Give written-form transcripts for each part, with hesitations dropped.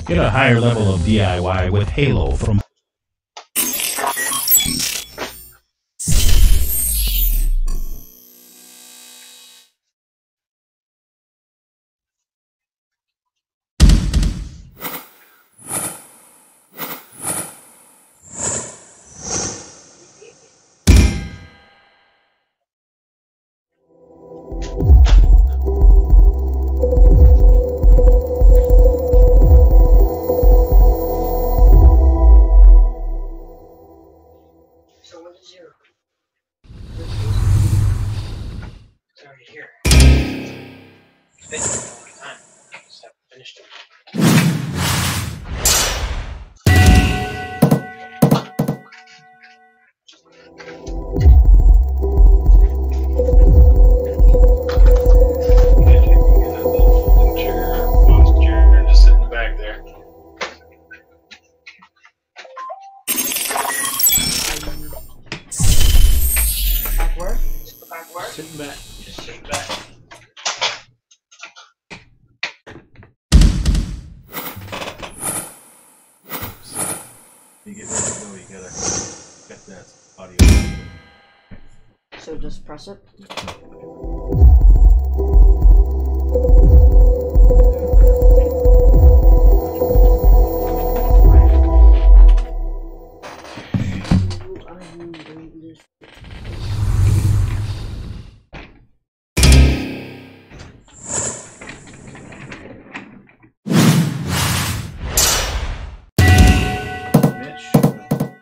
Get a higher level of DIY with Halo from Sitting back. Just sit back. You get ready to go, you gotta get that audio. So just press it.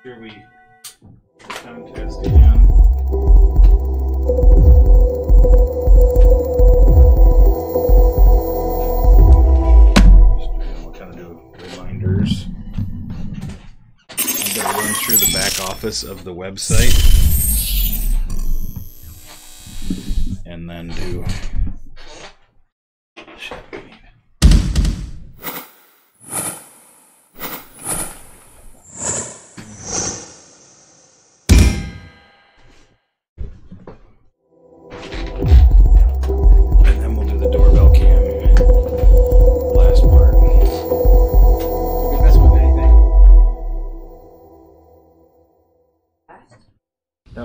Here we contest again. We'll kind of do reminders. I'm going to run through the back office of the website and then do the doorbell cam. Last part. You can mess with anything. No.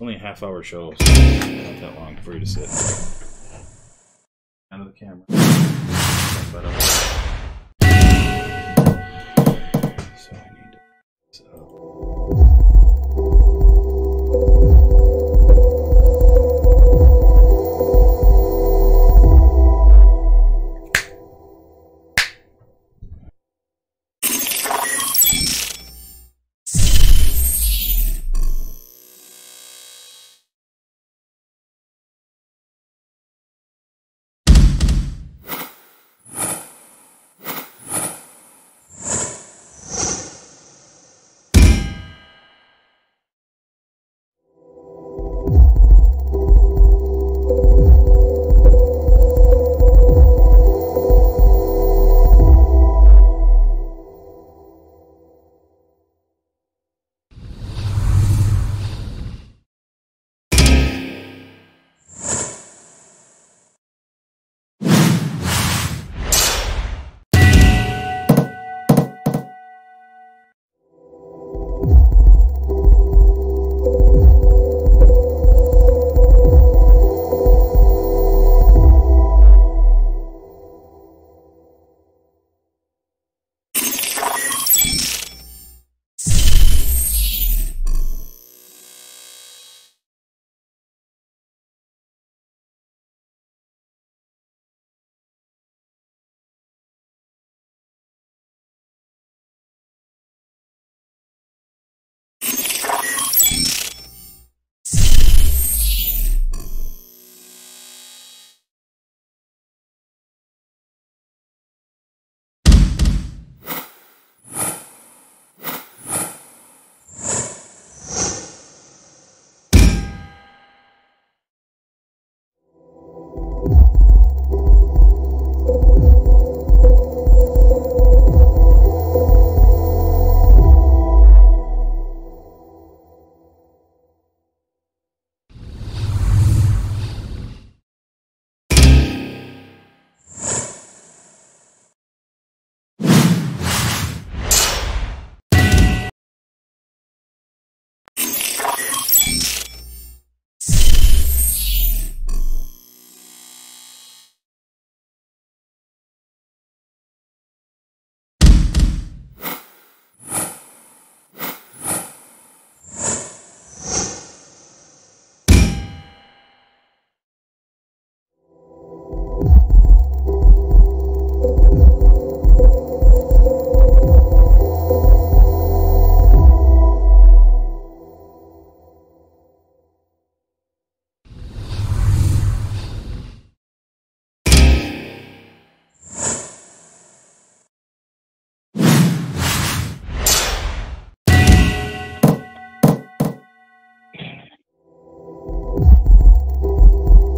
Only a half-hour show, so not that long for you to sit. Out of the camera. So I need to.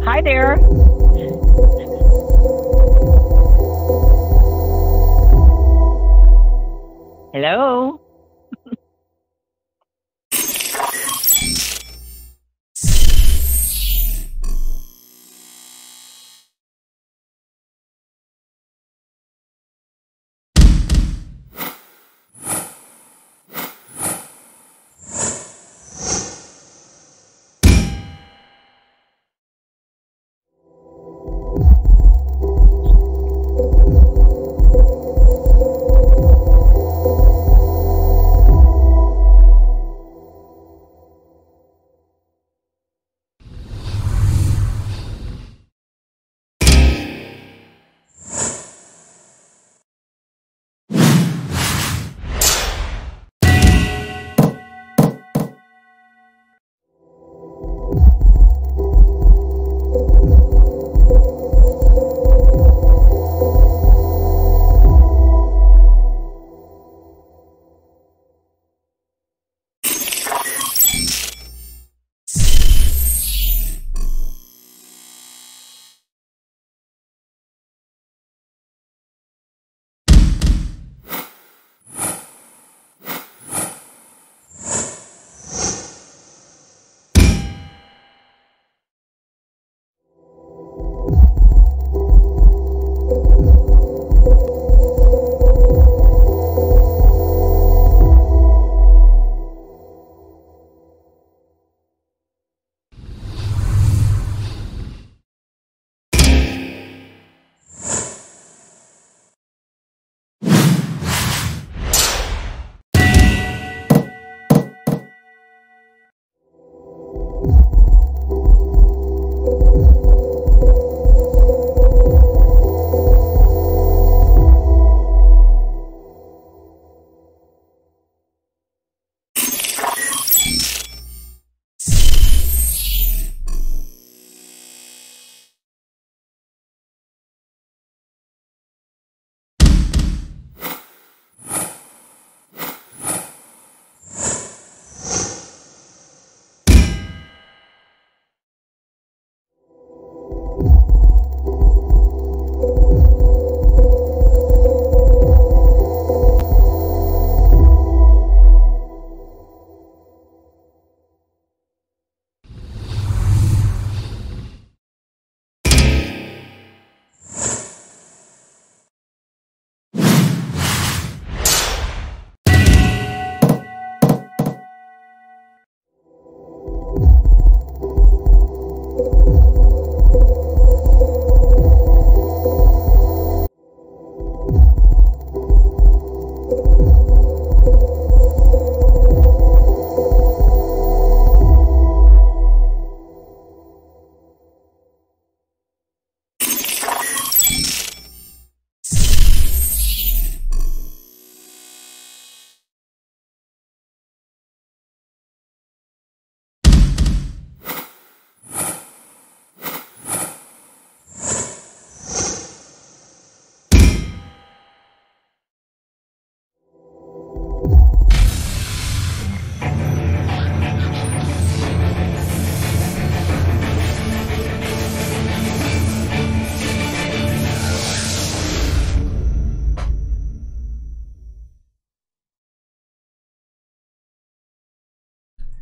Hi there. Hello.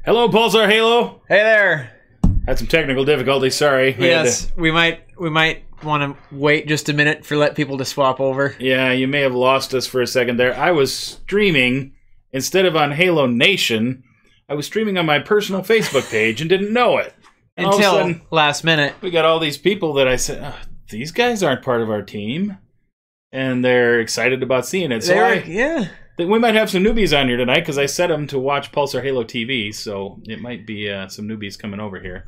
Hello, Pulsar Halo. Hey there. Had some technical difficulties. Sorry. We might want to wait just a minute for let people to swap over. Yeah, you may have lost us for a second there. I was streaming instead of on Halo Nation. I was streaming on my personal Facebook page and didn't know it. And Until all of a sudden, last minute. we got all these people that I said, oh, these guys aren't part of our team, and they're excited about seeing it. So Yeah. we might have some newbies on here tonight because I set them to watch Pulsar Halo TV, so it might be some newbies coming over here.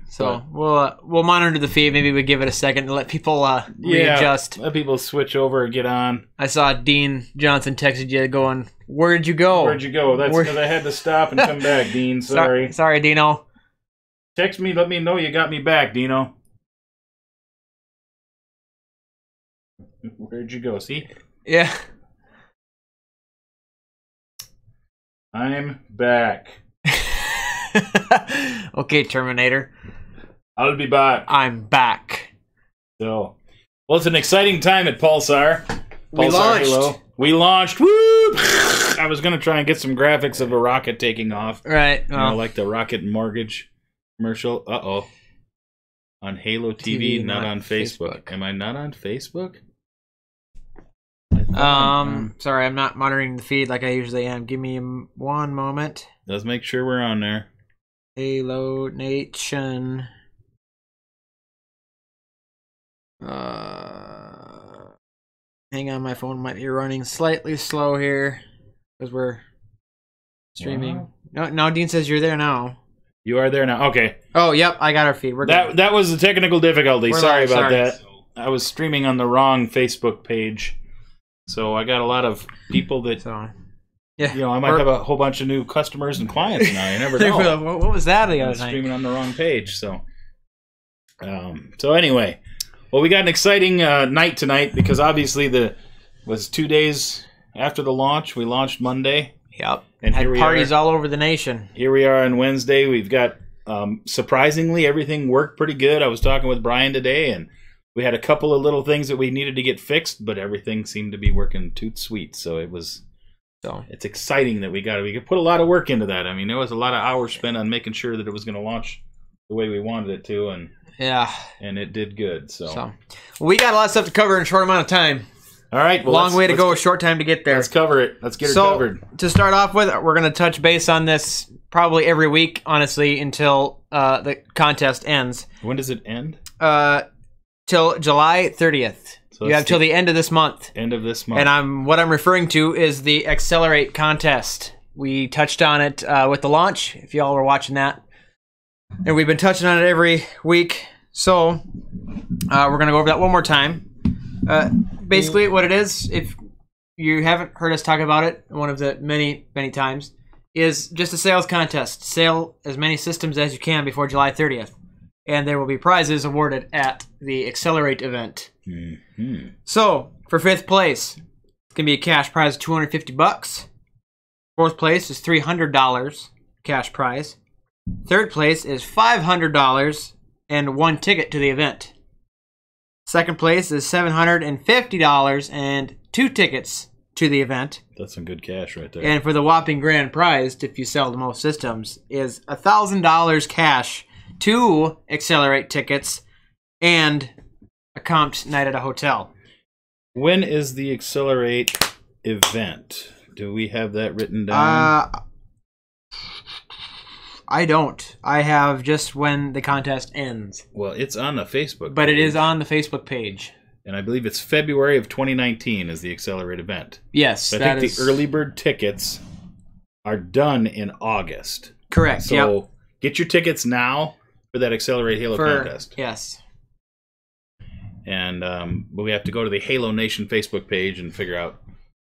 So we'll monitor the feed. Maybe we give it a second to let people readjust. Let people switch over or get on. I saw Dean Johnson texted you going, "Where'd you go? Where'd you go?" That's because I had to stop and come back, Dean. Sorry. Sorry, Dino. Text me, let me know you got me back, Dino. Where'd you go? See? Yeah. I'm back. Okay, Terminator. I'll be back. I'm back. So, well, it's an exciting time at Pulsar. We launched. Halo. We launched. Woo! I was going to try and get some graphics of a rocket taking off. Right. You know, like the Rocket Mortgage commercial. Uh-oh. On Halo TV, not on Facebook. Am I not on Facebook? Sorry, I'm not monitoring the feed like I usually am. Give me one moment. Let's make sure we're on there. Halo Nation. Hang on, my phone might be running slightly slow here because we're streaming. Wow. No, Dean says you're there now. You are there now. Okay. Oh, yep, I got our feed. We're good. That was a technical difficulty. We're Sorry live, about sorry. that. I was streaming on the wrong Facebook page, so I got a lot of people that yeah, you know. I might have a whole bunch of new customers and clients now. You never know. What was that the I other was night? streaming on the wrong page. So anyway, well, we got an exciting night tonight because obviously was 2 days after the launch. We launched Monday. Yep. And had here we parties are. all over the nation. Here we are on Wednesday. We've got surprisingly everything worked pretty good. I was talking with Brian today, and we had a couple of little things that we needed to get fixed, but everything seemed to be working toot sweet. So it's exciting that we could put a lot of work into that. I mean, there was a lot of hours spent on making sure that it was going to launch the way we wanted it to, and it did good. So we got a lot of stuff to cover in a short amount of time. All right, well, long way to go, short time to get there. Let's cover it. Let's get it covered. To start off with, we're going to touch base on this probably every week, honestly, until the contest ends. When does it end? Till July 30th. So you have till the end of this month. End of this month. And what I'm referring to is the Accelerate contest. We touched on it with the launch, if y'all were watching that. And we've been touching on it every week. So we're going to go over that one more time. Basically, what it is, if you haven't heard us talk about it, one of the many, many times, is just a sales contest. Sell as many systems as you can before July 30th. And there will be prizes awarded at the Accelerate event. Mm-hmm. So, for 5th place, it's going to be a cash prize of $250. 4th place is $300 cash prize. 3rd place is $500 and 1 ticket to the event. 2nd place is $750 and 2 tickets to the event. That's some good cash right there. And for the whopping grand prize, if you sell the most systems, is $1,000 cash, 2 Accelerate tickets, and a comped night at a hotel. When is the Accelerate event? Do we have that written down? I don't. I have just when the contest ends. Well, it's on the Facebook But page. it is on the Facebook page. And I believe it's February of 2019 is the Accelerate event. Yes, I think the early bird tickets are done in August. Correct, So get your tickets now for that Accelerate Halo contest. Yes. And but we have to go to the Halo Nation Facebook page and figure out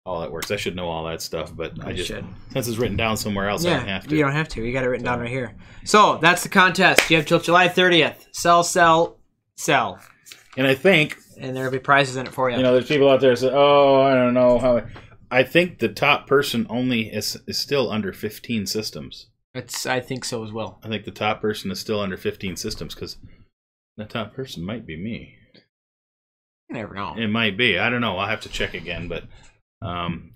how that works. I should know all that stuff, but I just since it's written down somewhere else, I don't have to. You don't have to. You got it written down right here. So that's the contest. You have till July 30th. Sell, sell, sell. And I think, and there'll be prizes in it for you. You know, there's people out there that say, "Oh, I don't know how." I think the top person only is still under 15 systems. I think so as well. I think the top person is still under 15 systems because the top person might be me. You never know. It might be. I don't know. I'll have to check again, but.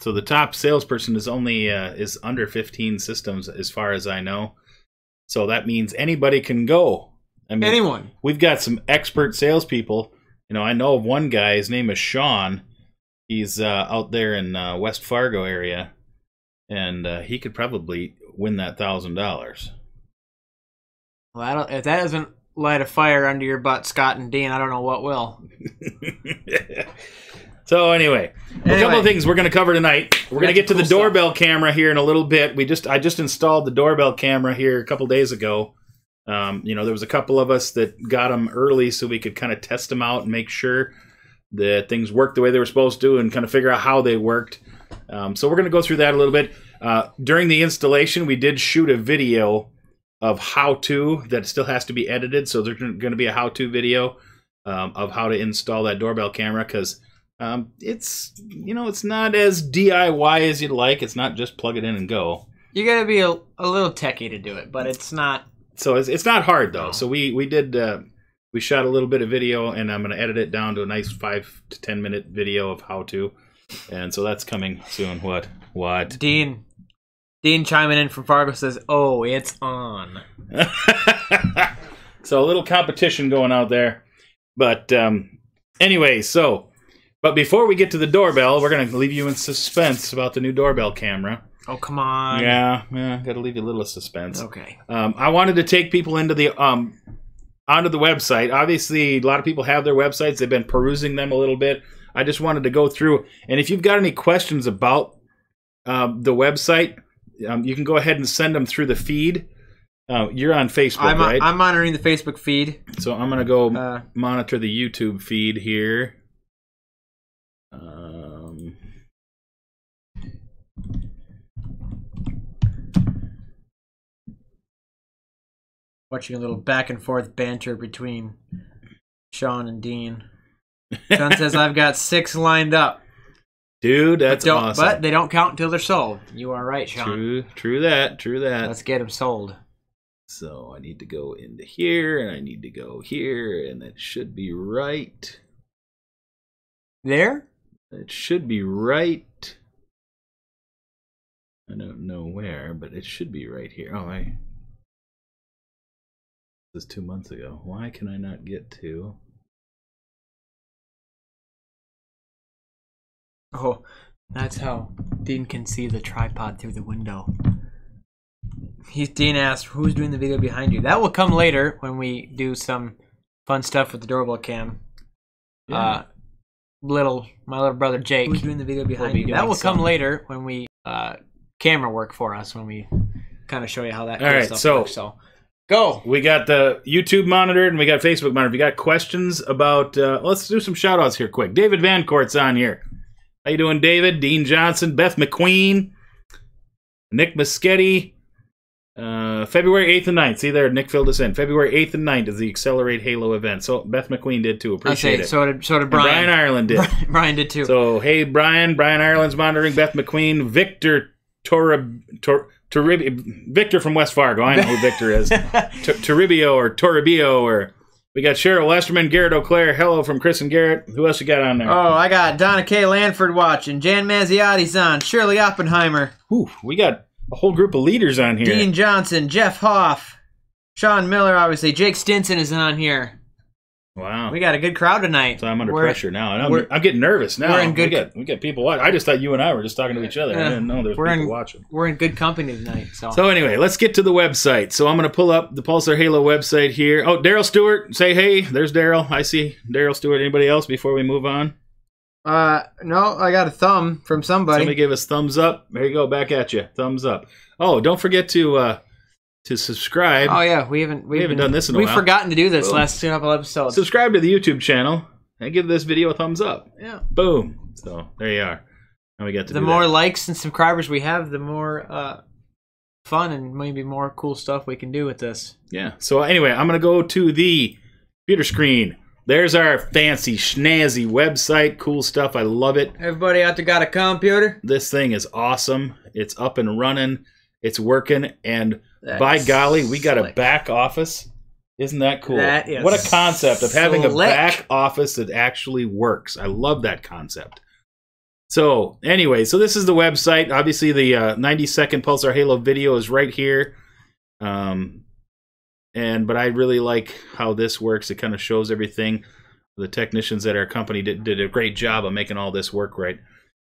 So the top salesperson is only is under 15 systems as far as I know. So that means anybody can go. I mean, anyone. We've got some expert salespeople. You know, I know of one guy. His name is Sean. He's out there in West Fargo area, and he could probably win that $1,000. Well, if that doesn't light a fire under your butt, Scott and Dean, I don't know what will. So anyway, a couple of things we're going to cover tonight. We're going to get to the doorbell camera here in a little bit. I just installed the doorbell camera here a couple days ago. You know, there was a couple of us that got them early so we could kind of test them out and make sure that things worked the way they were supposed to and kind of figure out how they worked. So we're going to go through that a little bit. During the installation, we did shoot a video of how-to that still has to be edited. So there's going to be a how-to video of how to install that doorbell camera because it's, you know, it's not as DIY as you'd like. It's not just plug it in and go. You got to be a little techie to do it, but it's not so it's not hard though. So we did we shot a little bit of video, and I'm going to edit it down to a nice 5 to 10 minute video of how to. And so that's coming soon. What? Dean chiming in from Fargo says, "Oh, it's on." So a little competition going out there. But anyway, but before we get to the doorbell, we're going to leave you in suspense about the new doorbell camera. Oh, come on. Yeah, got to leave you a little suspense. Okay. I wanted to take people into the onto the website. Obviously, a lot of people have their websites. They've been perusing them a little bit. I just wanted to go through, and if you've got any questions about the website, you can go ahead and send them through the feed. You're on Facebook, right? I'm monitoring the Facebook feed. So I'm going to go monitor the YouTube feed here. Watching a little back and forth banter between Sean and Dean. Sean says, "I've got 6 lined up." Dude, that's awesome. But they don't count until they're sold. You are right, Sean. True that. Let's get them sold. So I need to go into here, and I need to go here, and it should be right. There? It should be right. I don't know where, but it should be right here. Oh, this is 2 months ago. Why can I not get to? Oh, that's how Dean can see the tripod through the window. Dean asked, "Who's doing the video behind you?" That will come later when we do some fun stuff with the Doorbell Cam. Yeah. My little brother Jake. Who's doing the video behind you? That will come later when we camera work for us, when we kind of show you how that stuff works. So go. We got the YouTube monitored, and we got Facebook monitored. If you got questions about, let's do some shout outs here quick. David Vancourt's on here. How you doing, David? Dean Johnson, Beth McQueen, Nick Muschetti. February 8th and 9th. See there, Nick filled us in. February 8th and 9th is the Accelerate Halo event. So Beth McQueen did too. Appreciate it. So did Brian. Brian Ireland did. Brian did too. So hey, Brian Ireland's monitoring. Beth McQueen, Victor Victor from West Fargo. I know who Victor is. Toribio, or we got Cheryl Westerman, Garrett O'Clair. Hello from Chris and Garrett. Who else you got on there? Oh, I got Donna K. Lanford watching. Jan Mazziotti's on. Shirley Oppenheimer. Whew, we got a whole group of leaders on here. Dean Johnson, Jeff Hoff, Sean Miller, obviously. Jake Stinson is on here. Wow. We got a good crowd tonight. So I'm under pressure now. And I'm getting nervous now. We got people watching. I just thought you and I were just talking to each other. I didn't know there was people watching. We're in good company tonight. So anyway, let's get to the website. So I'm going to pull up the Pulsar Halo website here. Oh, Daryl Stewart. Say hey. There's Daryl. I see Daryl Stewart. Anybody else before we move on? No, I got a thumb from somebody. Somebody gave us thumbs up. There you go. Back at you. Thumbs up. Oh, don't forget to subscribe. Oh yeah, we haven't done this in a while. We've forgotten to do this last couple episodes. Subscribe to the YouTube channel and give this video a thumbs up. Yeah. Boom. So there you are. Now we got to the more likes and subscribers we have, the more fun and maybe more cool stuff we can do with this. Yeah. So anyway, I'm gonna go to the computer screen. There's our fancy schnazzy website. Cool stuff. I love it. Everybody out there got a computer? This thing is awesome. It's up and running. It's working. And by golly, we got a back office. Isn't that cool? That is what a concept of having a slick. back office that actually works. I love that concept. So anyway, so this is the website. Obviously, the 90-second Pulsar Halo video is right here. But I really like how this works. It kind of shows everything. The technicians at our company did a great job of making all this work right.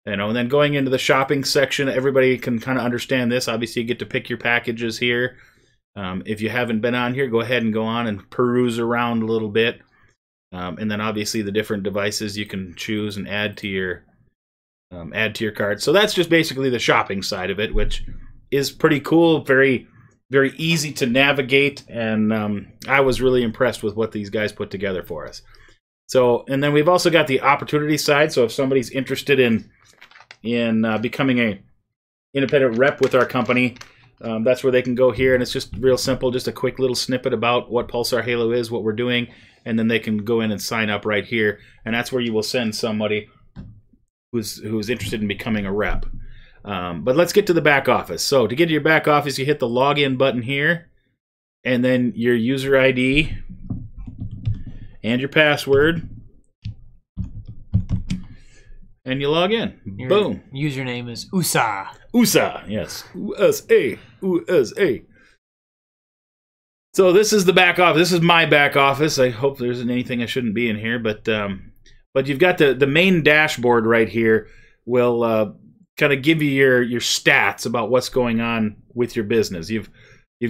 And then going into the shopping section, everybody can kind of understand this. Obviously, you get to pick your packages here. If you haven't been on here, go ahead and go on and peruse around a little bit. And then obviously the different devices you can choose and add to your cart. So that's just basically the shopping side of it, which is pretty cool. Very, very easy to navigate, and I was really impressed with what these guys put together for us. So, and then we've also got the opportunity side. So if somebody's interested in becoming a independent rep with our company, that's where they can go here, and it's just real simple, just a quick little snippet about what Pulsar Halo is, what we're doing, and then they can go in and sign up right here, and that's where you will send somebody who's interested in becoming a rep. But let's get to the back office. So to get to your back office, you hit the login button here. and then your user ID and your password, and you log in. Your Boom. Username is USA. USA, yes. USA. USA. So this is the back office. This is my back office. I hope there isn't anything I shouldn't be in here, but you've got the main dashboard right here. Will kind of give you your stats about what's going on with your business. You've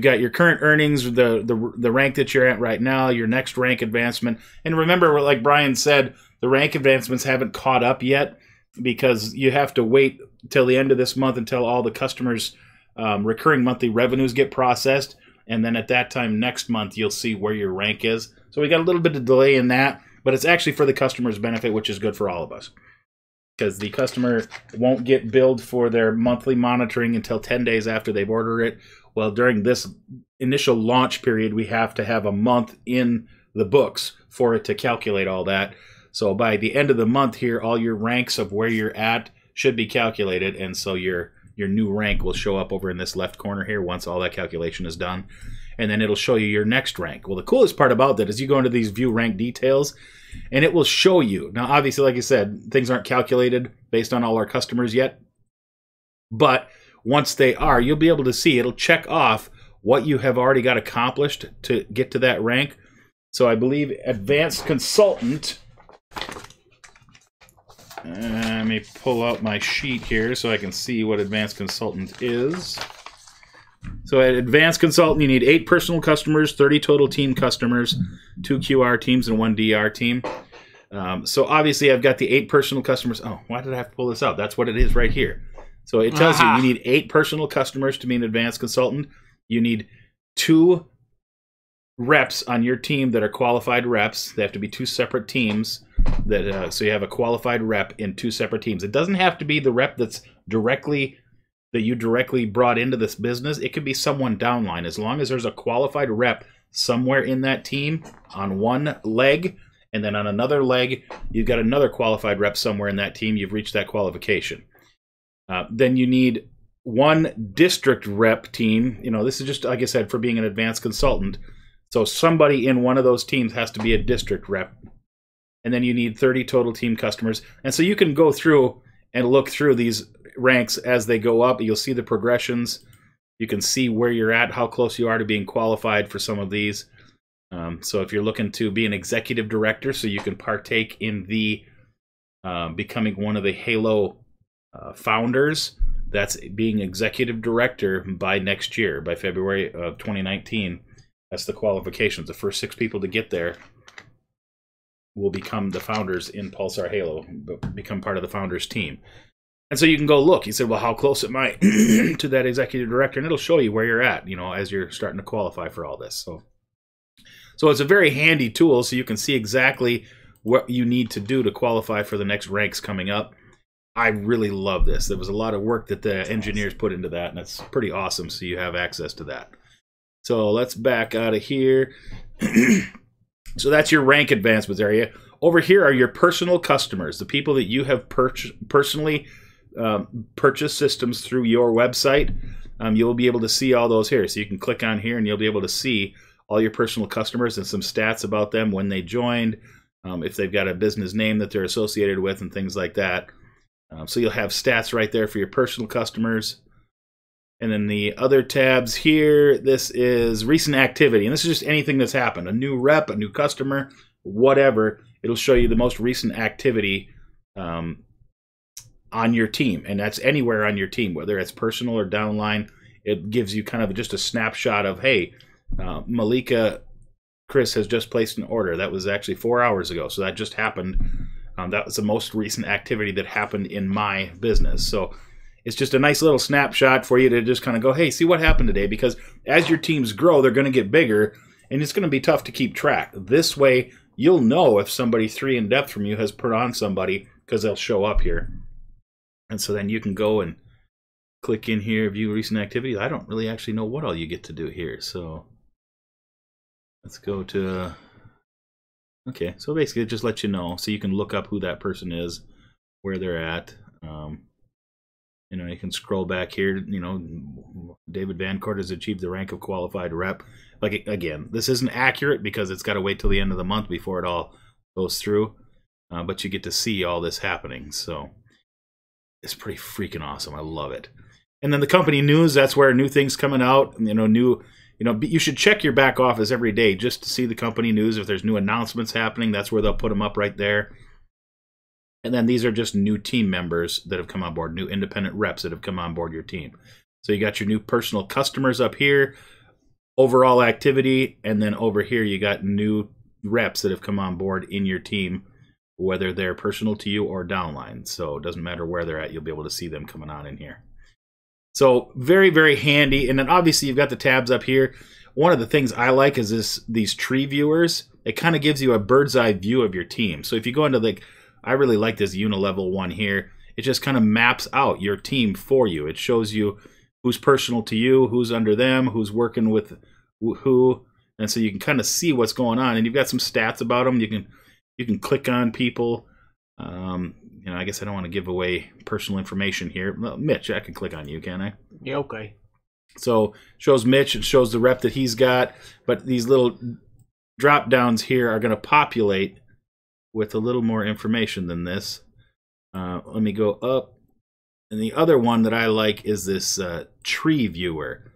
got your current earnings, the rank that you're at right now, your next rank advancement, and remember, like Brian said, the rank advancements haven't caught up yet because you have to wait till the end of this month until all the customers' recurring monthly revenues get processed, and then at that time next month you'll see where your rank is. So we got a little bit of delay in that, but it's actually for the customer's benefit, which is good for all of us. Because the customer won't get billed for their monthly monitoring until 10 days after they've ordered it. Well, during this initial launch period, we have to have a month in the books for it to calculate all that. So by the end of the month here, all your ranks of where you're at should be calculated, and so your new rank will show up over in this left corner here once all that calculation is done. And then it'll show you your next rank. Well, the coolest part about that is you go into these view rank details, and it will show you. Now, obviously, like I said, things aren't calculated based on all our customers yet. But once they are, you'll be able to see. It'll check off what you have already got accomplished to get to that rank. So I believe Advanced Consultant. Let me pull out my sheet here so I can see what Advanced Consultant is. So at Advanced Consultant, you need 8 personal customers, 30 total team customers, 2 QR teams, and 1 DR team. So obviously I've got the 8 personal customers. Oh, why did I have to pull this out? That's what it is right here. So it tells you need 8 personal customers to be an Advanced Consultant. You need 2 reps on your team that are qualified reps. They have to be 2 separate teams. So you have a qualified rep in 2 separate teams. It doesn't have to be the rep that you directly brought into this business. It could be someone downline. As long as there's a qualified rep somewhere in that team on one leg, and then on another leg, you've got another qualified rep somewhere in that team, you've reached that qualification. Then you need 1 district rep team. You know, this is just, like I said, for being an Advanced Consultant. So somebody in one of those teams has to be a district rep. And then you need 30 total team customers. And so you can go through and look through these ranks as they go up. You'll see the progressions. You can see where you're at, how close you are to being qualified for some of these. So if you're looking to be an executive director, so you can partake in the becoming one of the Halo founders, that's being executive director by next year, by February of 2019. That's the qualifications. The first 6 people to get there will become the founders in Pulsar Halo, become part of the founders team. And so you can go look. You said, well, how close am I to that executive director? And it'll show you where you're at, you know, as you're starting to qualify for all this. So it's a very handy tool, so you can see exactly what you need to do to qualify for the next ranks coming up. I really love this. There was a lot of work that the engineers put into that, and it's pretty awesome, so you have access to that. So let's back out of here. So that's your rank advancements area. Over here are your personal customers, the people that you have personally purchased systems through your website. You'll be able to see all those here. So you can click on here and you'll be able to see all your personal customers and some stats about them, when they joined, if they've got a business name that they're associated with, and things like that. So you'll have stats right there for your personal customers. And then the other tabs here, this is recent activity. And this is just anything that's happened. A new rep, a new customer, whatever. It'll show you the most recent activity on your team. And that's anywhere on your team, whether it's personal or downline. It gives you kind of just a snapshot of, hey, Malika Chris has just placed an order. That was actually 4 hours ago. So that just happened. That was the most recent activity that happened in my business. So it's just a nice little snapshot for you to just kind of go, hey, see what happened today? Because as your teams grow, they're going to get bigger, and it's going to be tough to keep track. This way, you'll know if somebody 3 in depth from you has put on somebody, because they'll show up here. And so then you can go and click in here, view recent activities. I don't really actually know what all you get to do here. So let's go to... Okay, so basically it just lets you know, so you can look up who that person is, where they're at. You know, you can scroll back here. You know, David Vancourt has achieved the rank of qualified rep. Like, again, this isn't accurate because it's got to wait till the end of the month before it all goes through. But you get to see all this happening. So it's pretty freaking awesome. I love it. And then the company news, that's where new things coming out. You know, you should check your back office every day just to see the company news. If there's new announcements happening, that's where they'll put them up right there. And then these are just new team members that have come on board, new independent reps that have come on board your team. So you got your new personal customers up here, overall activity, and then over here you got new reps that have come on board in your team, whether they're personal to you or downline. So it doesn't matter where they're at, you'll be able to see them coming on in here. So very, very handy. And then obviously you've got the tabs up here. One of the things I like is these tree viewers. It kind of gives you a bird's eye view of your team. So if you go into I really like this unilevel one here. It just kind of maps out your team for you. It shows you who's personal to you, who's under them, who's working with who, and so you can kind of see what's going on. And you've got some stats about them. You can click on people. You know, I guess I don't want to give away personal information here. Well, Mitch, I can click on you, can I? Yeah, okay. So shows Mitch, it shows the rep that he's got, but these little drop downs here are going to populate with a little more information than this. Let me go up. And the other one that I like is this tree viewer.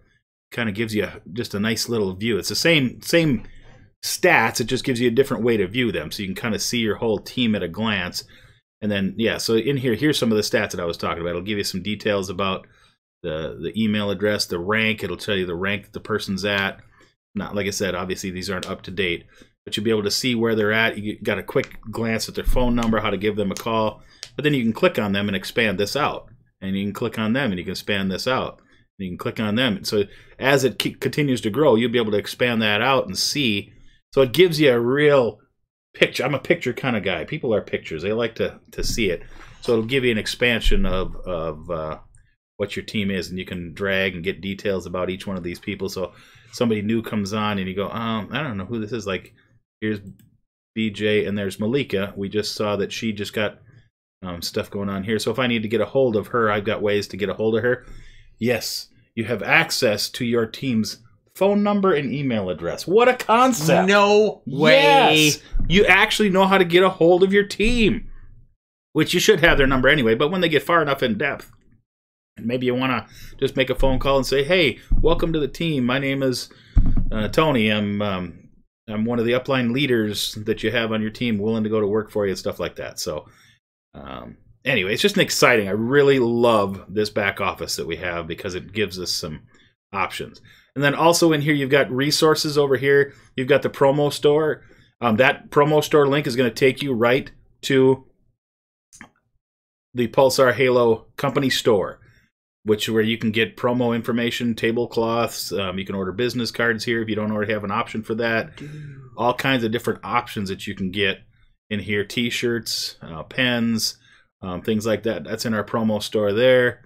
Kind of gives you just a nice little view. It's the same stats. It just gives you a different way to view them. So you can kind of see your whole team at a glance. And then, yeah, so in here, here's some of the stats that I was talking about. It'll give you some details about the email address, the rank. It'll tell you the rank that the person's at. Not, like I said, obviously these aren't up to date, but you'll be able to see where they're at. You got a quick glance at their phone number, how to give them a call. But then you can click on them and expand this out. And you can click on them and you can expand this out. And you can click on them. So as it continues to grow, you'll be able to expand that out and see. So it gives you a real picture. I'm a picture kind of guy. People are pictures. They like to see it. So it'll give you an expansion of what your team is. And you can drag and get details about each one of these people. So somebody new comes on and you go, I don't know who this is. Like, here's BJ and there's Malika. We just saw that she just got stuff going on here. So if I need to get a hold of her, I've got ways to get a hold of her. Yes, you have access to your team's phone number and email address. What a concept. No way. Yes, you actually know how to get a hold of your team, which you should have their number anyway. But when they get far enough in depth, maybe you want to just make a phone call and say, hey, welcome to the team. My name is Tony. I'm one of the upline leaders that you have on your team, willing to go to work for you and stuff like that. So anyway, it's just exciting. I really love this back office that we have because it gives us some options. And then also in here, you've got resources over here. You've got the promo store. That promo store link is going to take you right to the Pulsar Halo company store, where you can get promo information, tablecloths. You can order business cards here if you don't already have an option for that. All kinds of different options that you can get in here. T-shirts, pens, things like that. That's in our promo store there.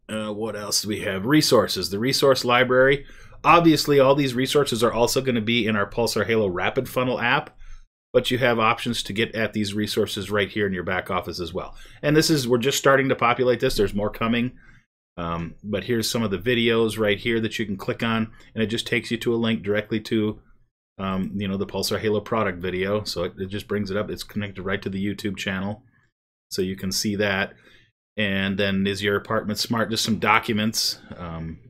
What else do we have? Resources. The resource library. Obviously, all these resources are also going to be in our Pulsar Halo Rapid Funnel app, but you have options to get at these resources right here in your back office as well. And we're just starting to populate this. There's more coming. But here's some of the videos right here that you can click on, and it just takes you to a link directly to the Pulsar Halo product video. So it just brings it up. It's connected right to the YouTube channel, so you can see that. And then is your apartment smart? Just some documents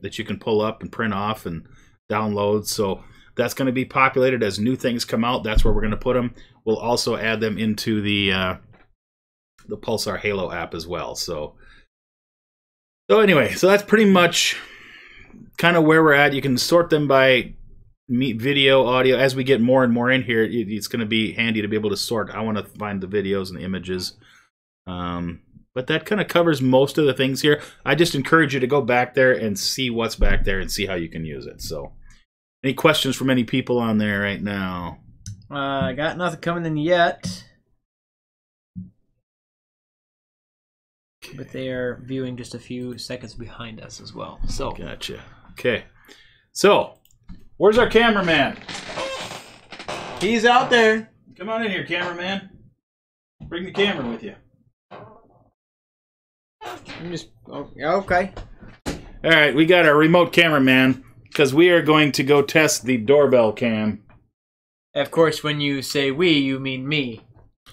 that you can pull up and print off and download. So that's going to be populated as new things come out. That's where we're going to put them. We'll also add them into the Pulsar Halo app as well. So anyway, so that's pretty much kind of where we're at. You can sort them by video, audio. As we get more and more in here, it's going to be handy to be able to sort. I want to find the videos and the images. But that kind of covers most of the things here. I just encourage you to go back there and see what's back there and see how you can use it. So, any questions from any people on there right now? I got nothing coming in yet. Okay. But they are viewing just a few seconds behind us as well. So gotcha. Okay. So, where's our cameraman? He's out there. Come on in here, cameraman. Bring the camera with you. Okay. All right, we got our remote cameraman because we are going to go test the doorbell cam. Of course, when you say we, you mean me.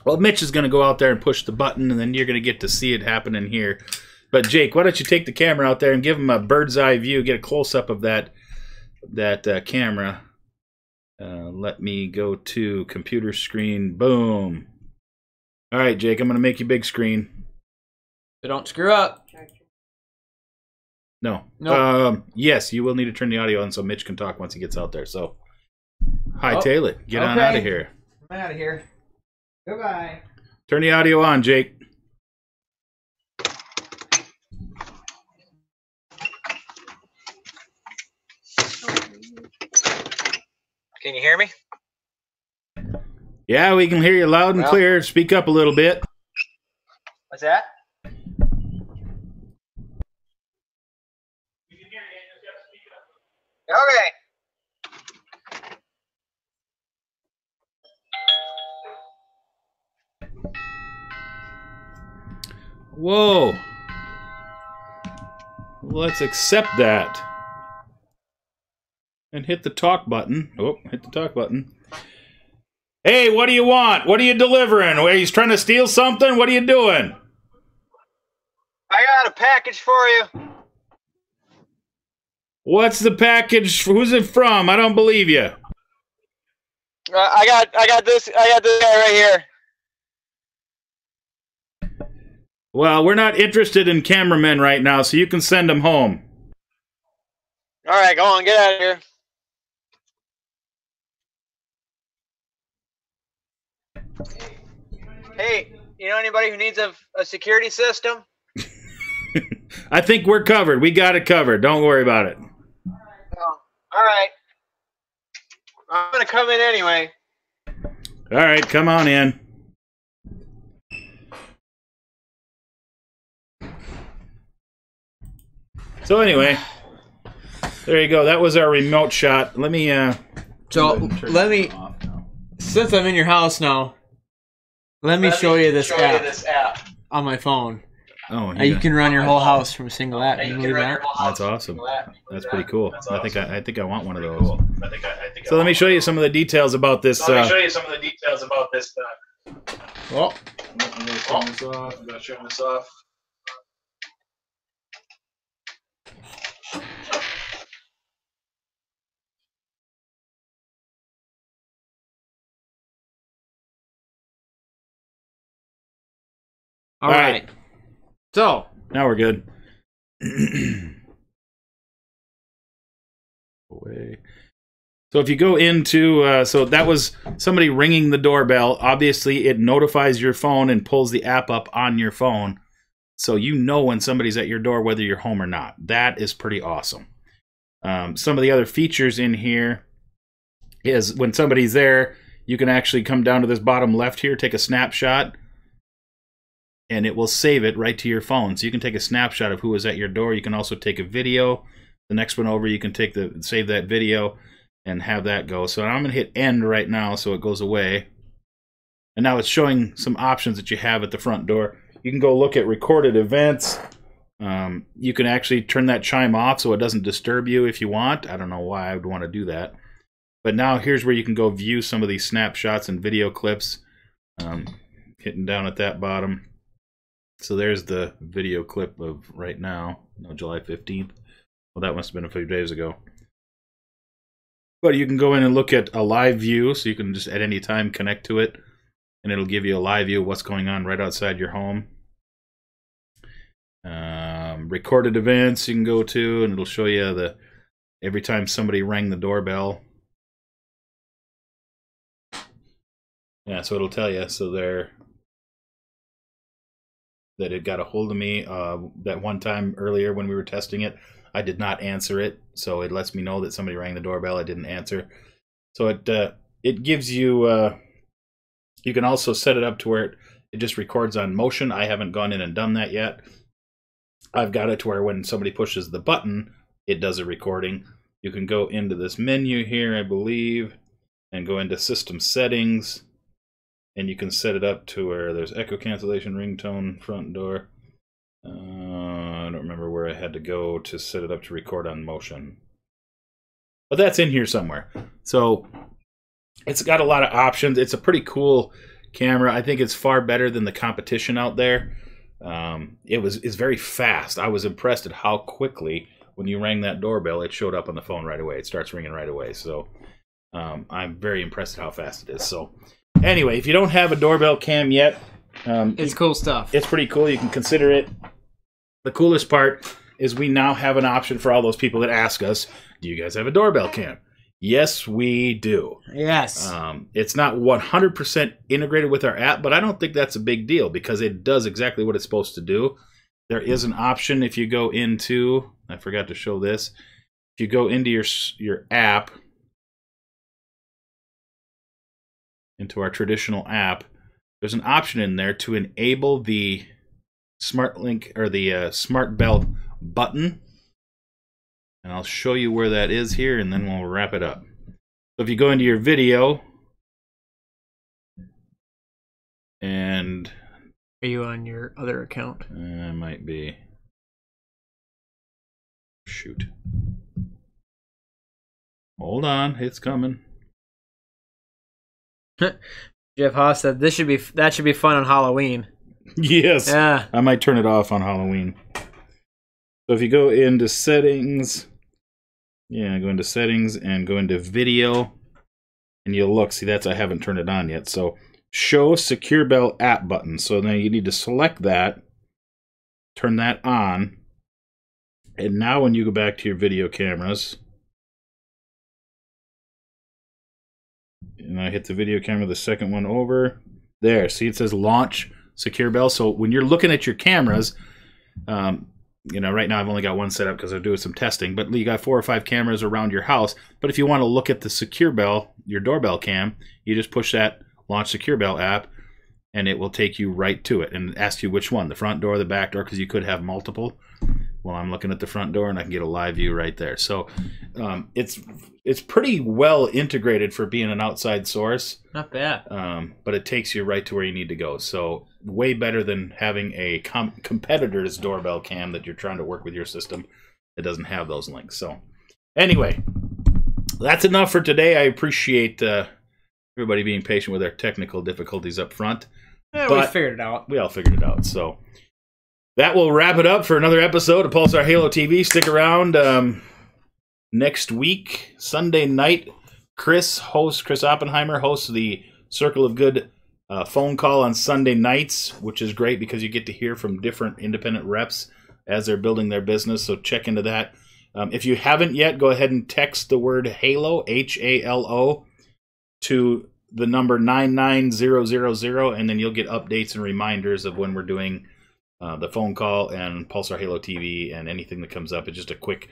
Well, Mitch is going to go out there and push the button, and then you're going to get to see it happen in here. But Jake, why don't you take the camera out there and give him a bird's eye view, get a close-up of that camera. Let me go to computer screen. Boom. All right, Jake, I'm going to make you big screen. So don't screw up. No. Nope. Yes, you will need to turn the audio on so Mitch can talk once he gets out there. So, hightail it. Get on out of here. I'm out of here. Goodbye. Turn the audio on, Jake. Can you hear me? Yeah, we can hear you loud and clear. Speak up a little bit. What's that? Okay. Whoa. Let's accept that. And hit the talk button. Oh, hit the talk button. Hey, what do you want? What are you delivering? Are you trying to steal something? What are you doing? I got a package for you. What's the package? Who's it from? I don't believe you. I got this guy right here. Well, we're not interested in cameramen right now, so you can send them home. All right, go on, get out of here. Hey, you know anybody who needs a security system? I think we're covered. We got it covered. Don't worry about it. Oh, all right. I'm going to come in anyway. All right, come on in. So anyway, there you go. That was our remote shot. Let me since I'm in your house now, let me show you this app on my phone. Oh, yeah. You can run your whole house from a single app. Can you believe that? That's awesome. That's pretty cool. I think I want one of those. So let me show you some of the details about this. Well, I'm going to turn this off. All right. So now we're good. So if you go into, so that was somebody ringing the doorbell. Obviously, it notifies your phone and pulls the app up on your phone. So you know when somebody's at your door, whether you're home or not. That is pretty awesome. Some of the other features in here is when somebody's there, you can actually come down to this bottom left here, take a snapshot, and it will save it right to your phone. So you can take a snapshot of who was at your door. You can also take a video. The next one over, you can save that video and have that go. So I'm going to hit end right now so it goes away. And now it's showing some options that you have at the front door. You can go look at recorded events. You can actually turn that chime off so it doesn't disturb you if you want. I don't know why I would want to do that. But now here's where you can go view some of these snapshots and video clips. Hitting down at that bottom. So there's the video clip of right now, July 15th. Well, that must have been a few days ago. But you can go in and look at a live view, so you can just at any time connect to it, and it'll give you a live view of what's going on right outside your home. Recorded events you can go to, and it'll show you every time somebody rang the doorbell. Yeah, so it'll tell you. So that it got a hold of me that one time earlier when we were testing it. I did not answer it, so it lets me know that somebody rang the doorbell. I didn't answer. So it gives you, you can also set it up to where it just records on motion. I haven't gone in and done that yet. I've got it to where when somebody pushes the button, it does a recording. You can go into this menu here, I believe, and go into system settings. And you can set it up to where there's echo cancellation, ringtone, front door. where I had to go to set it up to record on motion. But that's in here somewhere. So it's got a lot of options. It's a pretty cool camera. I think it's far better than the competition out there. It's very fast. I was impressed at how quickly, when you rang that doorbell, it showed up on the phone right away. It starts ringing right away. So I'm very impressed at how fast it is. So anyway, if you don't have a doorbell cam yet, it's cool stuff. It's pretty cool. You can consider it. The coolest part is we now have an option for all those people that ask us, do you guys have a doorbell cam? Yes, we do. Yes. It's not 100% integrated with our app, but I don't think that's a big deal because it does exactly what it's supposed to do. There is an option if you go into, I forgot to show this, if you go into your app, into our traditional app, there's an option in there to enable the Smart Link or the Smart Bell button. And I'll show you where that is here, and then we'll wrap it up. So if you go into your video, and... Are you on your other account? I might be. Shoot. Hold on, it's coming. Jeff Haas said that should be fun on Halloween. Yes. Yeah. I might turn it off on Halloween. So if you go into settings, go into settings and go into video, and you'll look. See, I haven't turned it on yet. So show Secure Bell app button. So now you need to select that, turn that on, and now when you go back to your video cameras, and I hit the video camera, the second one over, there. See, it says launch Secure Bell. So when you're looking at your cameras, right now I've only got one set up because I'm doing some testing, but you got 4 or 5 cameras around your house. But if you want to look at the Secure Bell, your doorbell cam, you just push that Launch Secure Bell app, and it will take you right to it and ask you which one, the front door, the back door, because you could have multiple. Well, I'm looking at the front door, and I can get a live view right there. So it's pretty well integrated for being an outside source. Not bad. But it takes you right to where you need to go. So way better than having a competitor's doorbell cam that you're trying to work with your system. It doesn't have those links. So anyway, that's enough for today. I appreciate everybody being patient with our technical difficulties up front. Yeah, we figured it out. We all figured it out. So that will wrap it up for another episode of Pulsar Halo TV. Stick around. Next week, Sunday night, Chris Oppenheimer hosts the Circle of Good phone call on Sunday nights, which is great because you get to hear from different independent reps as they're building their business. So check into that. If you haven't yet, go ahead and text the word HALO, H-A-L-O, to the number 99000, and then you'll get updates and reminders of when we're doing the phone call and Pulsar Halo TV and anything that comes up. It's just a quick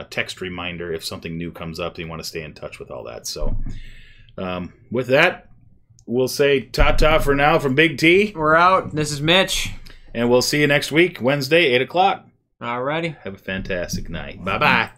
text reminder if something new comes up and you want to stay in touch with all that. So with that, we'll say ta-ta for now from Big T. We're out. This is Mitch. And we'll see you next week, Wednesday, 8 o'clock. Alrighty. Have a fantastic night. Bye-bye.